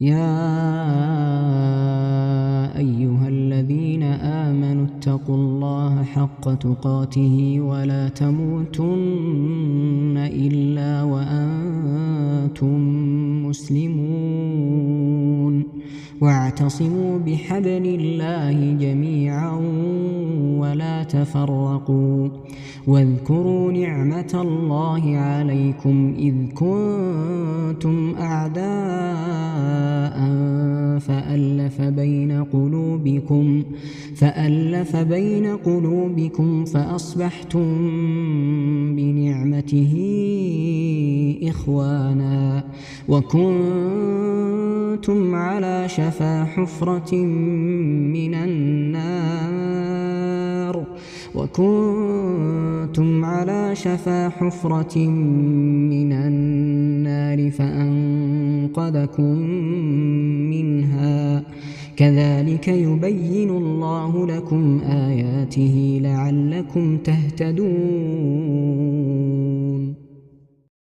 يا أيها الذين آمنوا اتقوا الله حق تقاته ولا تموتن إلا وأنتم مسلمون واعتصموا بحبل الله جميعا ولا تفرقوا واذكروا نعمة الله عليكم إذ كنتم أعداء فألف بين قلوبكم فأصبحتم بنعمته إخوانا وكنتم على شفا حفرة من النار فأنقذكم منها كذلك يبين الله لكم آياته لعلكم تهتدون